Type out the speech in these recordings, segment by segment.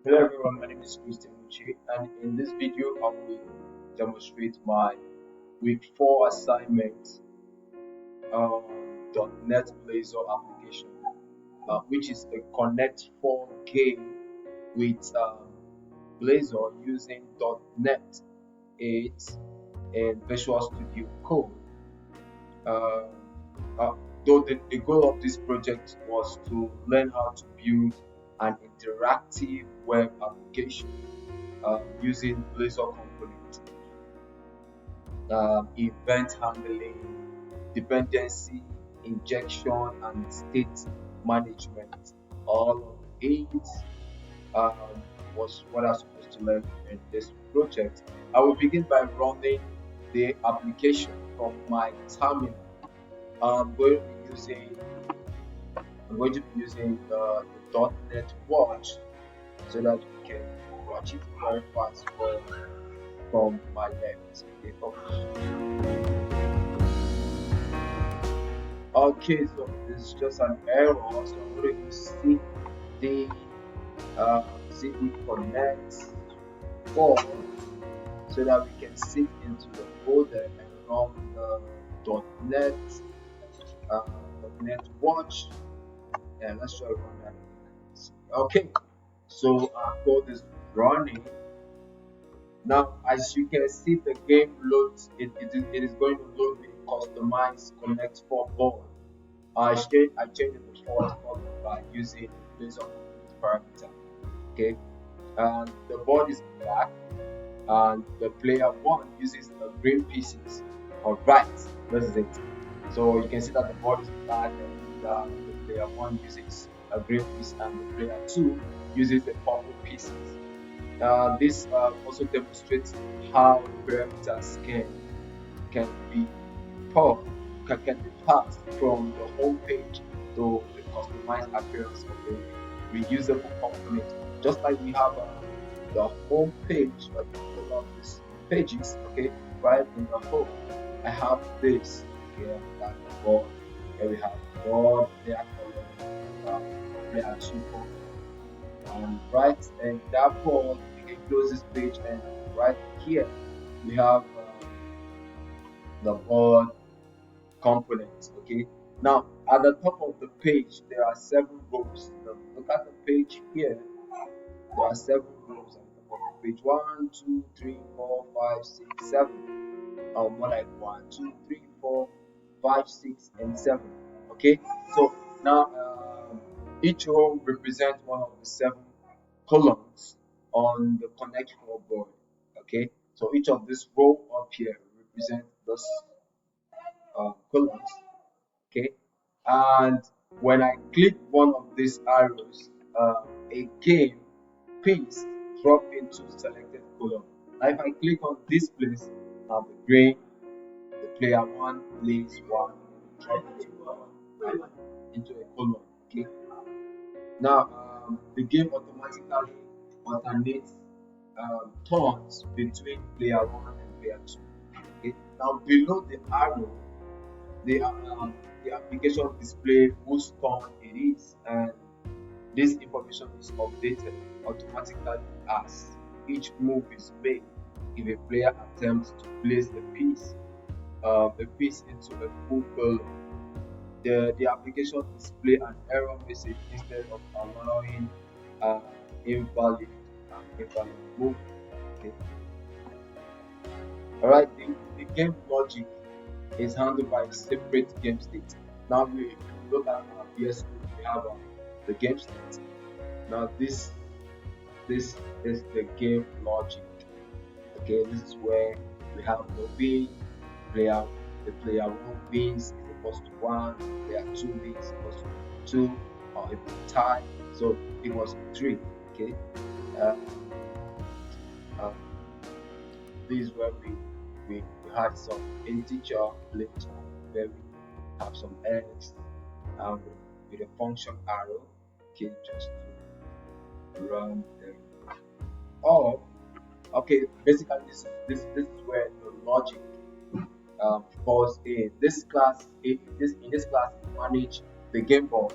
Hello everyone, my name is Christian Uche, and in this video I will demonstrate my week 4 assignment on .NET Blazor application, which is a Connect 4 game with Blazor using .NET 8 and Visual Studio Code. Uh, uh, though the goal of this project was to learn how to build an interactive web application using Blazor components, event handling, dependency injection, and state management. All of it um, was what I was supposed to learn in this project. I will begin by running the application from my terminal. I'm going to be using I'm going to be using the .NET Watch so that we can watch it very fast from my left. Okay, so this is just an error. So I'm going to see the CD connect form so that we can sit into the folder and run the .NET uh, .NET Watch. And let's try run that. Okay, so our code is running. Now, as you can see, the game loads. It is going to load the customized Connect 4 board. I changed the default color by using Blazor parameter. Okay, and the board is black, and the player one uses the green pieces. Alright, this is it. So you can see that the board is black, and the player one uses a green piece, and the player two uses the purple pieces. This also demonstrates how parameters can be pulled, can be passed from the home page to the customized appearance of the reusable component. Just like we have the home page, like all of these pages, okay, right in the home. I have this, okay, that board. Here we have board, layer color, layer two color, and right and that board we can close this page, and right here we have the board components. Okay, now at the top of the page there are 7 rows. Now, look at the page here, there are 7 rows at the top of the page. 1 2 3 4 5 6 7, more like 1 2 3 4 5 6 and 7. Okay, so now each row represents one of the 7 columns on the connect 4 board. Okay, so each of this row up here represents those columns. Okay, and when I click one of these arrows, a game piece drop into selected column. Now if I click on this place, now the player one plays one, drop into a column. Okay, now the game automatically alternates turns between player one and player two. Okay, now below the arrow the application display whose turn it is, and this information is updated automatically as each move is made. If a player attempts to place the piece into a full column, the application display an error message instead of allowing uh, invalid invalid move. Okay. All right, the game logic is handled by a separate game state. Now we look at our VS Code, we have the game state. Now this is the game logic. Okay, this is where we have the win player. The player one wins is equals to one. Player two wins equals to two, or if it's tie, so equals to three. Okay, uh, uh, this is where we had some integer later where we have some x with a function arrow. Okay, just to run them off. Okay, basically this is where the logic falls in. This class, in this class, we manage the game board.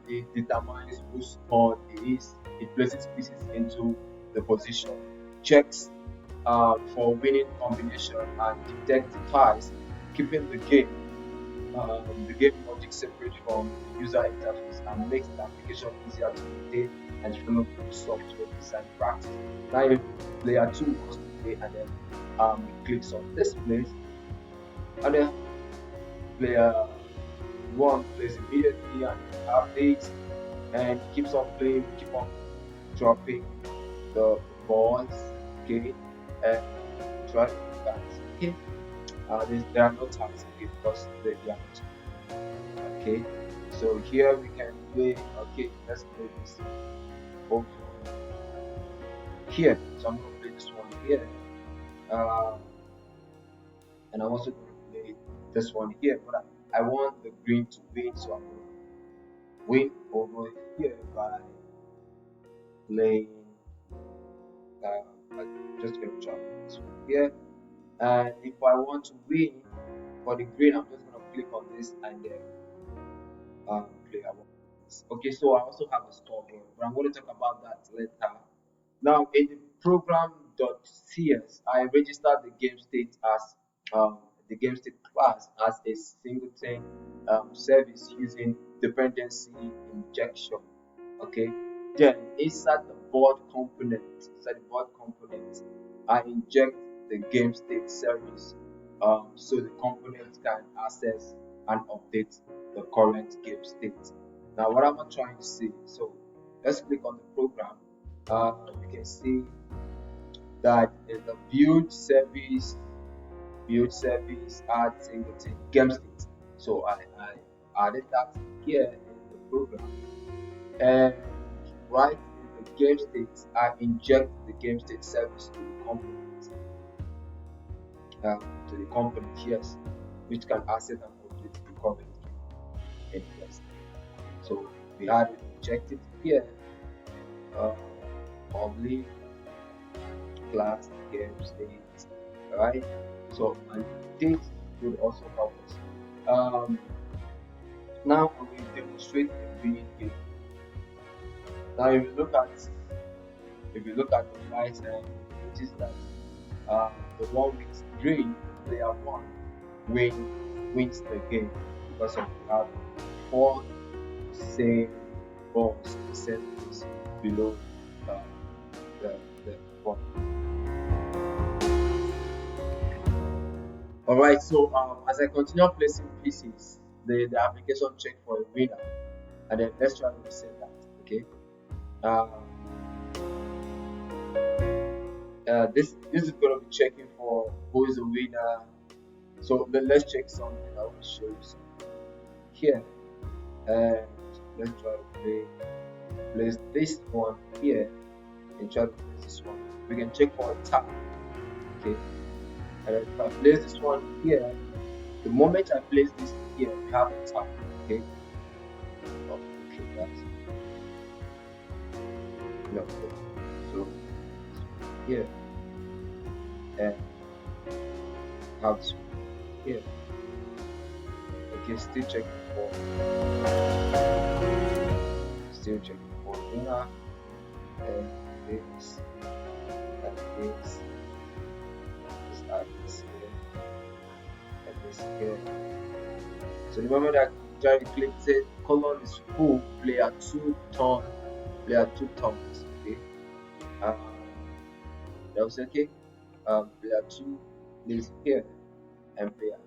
It determines whose turn it is. It places pieces into the position, checks for winning combination, and detects ties, keeping the game logic separate from the user interface and makes the application easier to maintain and follow good software design practice. Now, if player 2 wants to play and then he clicks on this place, and then player 1 plays immediately, and we have this, and keeps on playing, keep on dropping the balls, okay, and try to do that, okay. There are no ties, okay, because they are not, okay. So here we can play, okay, let's play this over here. So I'm gonna play this one here, uh, and I'm also gonna play this one here, but I want the green to win, so I'm gonna win over here by playing, I'm just gonna try this one here. And if I want to win for the green, I'm just gonna click on this and then play about this. Okay, so I also have a scoreboard, but I'm going to talk about that later. Now, in the program.cs, I registered the game state as the game state class as a singleton service using dependency injection. Okay, then inside the board component, I inject the game state service so the component can access and update the current game state. Now, what am I trying to say? So, let's click on the program. You can see that in the build service add singleton game state. So I added that here in the program, and right in the game state, I inject the game state service to the component, yes, which can access and update the current game state. So we had it injected here, uh, public class game state, right? So and this will also help us. Um, Now we will demonstrate a winning game. Now if you look at the right hand, you notice that the one with green, player one, wins the game because of we have four same balls percentages below uh, the ball. Alright, so as I continue placing pieces, the application check for a winner, and then let's try to reset that. Okay. Uh, this is going to be checking for who is the winner. So let's check something. I want to show you something here, and let's try to place this one here and try to place this one. We can check for a tap. Okay, and if I place this one here, the moment I place this here, we have a tap. Okay. Oh, okay, that's no. So here and have this one here. Okay, still checking for winner, and this and this add this here and this here. So the moment I try to click it, colon is full, player two turns. Okay, um, that was okay. Player two plays here and then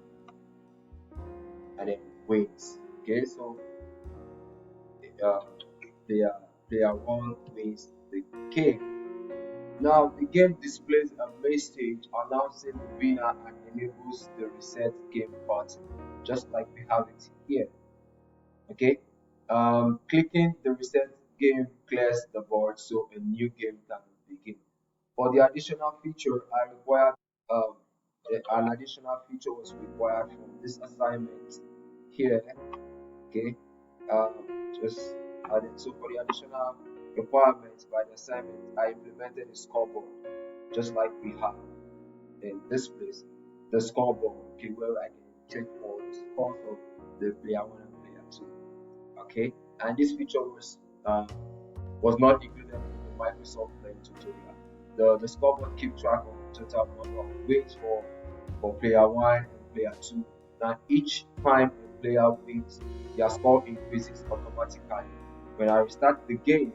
wins. Okay, so uh, player player one wins the game. Now the game displays a message announcing the winner and enables the reset game button, just like we have it here. Okay, clicking the reset game clears the board so a new game can begin. For the additional feature, I required um, an additional feature was required from this assignment here. Okay, um, just added. So for the additional requirements by the assignment, I implemented a scoreboard just like we have in this place, the scoreboard, okay, where I can check for the scores of the player one and player two. Okay, and this feature was not included in the Microsoft playing tutorial. The scoreboard keeps track of the total number of wins for player 1 and player 2. Now each time a player wins, their score increases automatically. When I restart the game,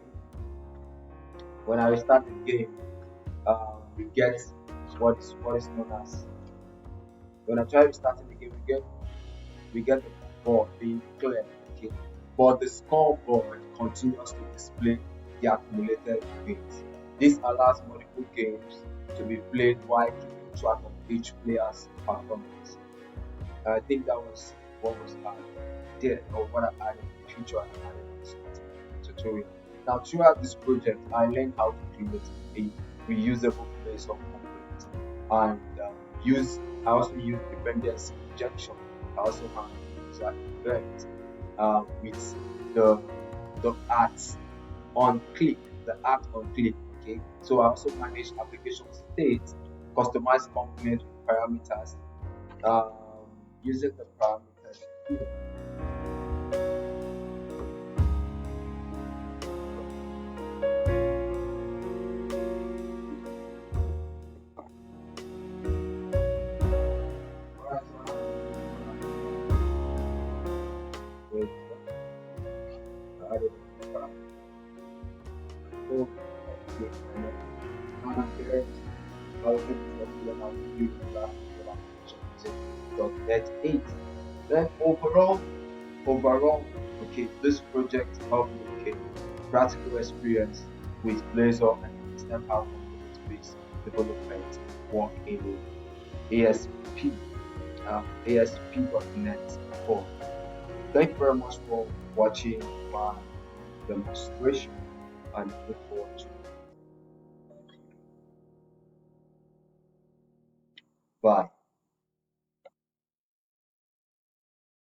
when I restart the game, we get what is known as, when I try restarting the game, we get the board being clear, okay, but the scoreboard continues to display the accumulated wins. This allows multiple games to be played while keeping track of each player's performance. I think that was what was there, or what I added, the feature I added in this tutorial. Now, throughout this project, I learned how to create a reusable place of components, and I also use dependency injection. I also have user event with the the ads on click, the act on click. Okay, so I also manage application state, customize component parameters, um, using the parameters here. Alright, so with I added the parameter. So, okay, and then now I'm here. I will make it popular now to use the last application using .NET 8. Then overall, okay, this project helped me gain practical experience with Blazor and understand how component-based development work in ASP, ASP.NET Core. Thank you very much for watching my demonstration, and look forward to it. Bye.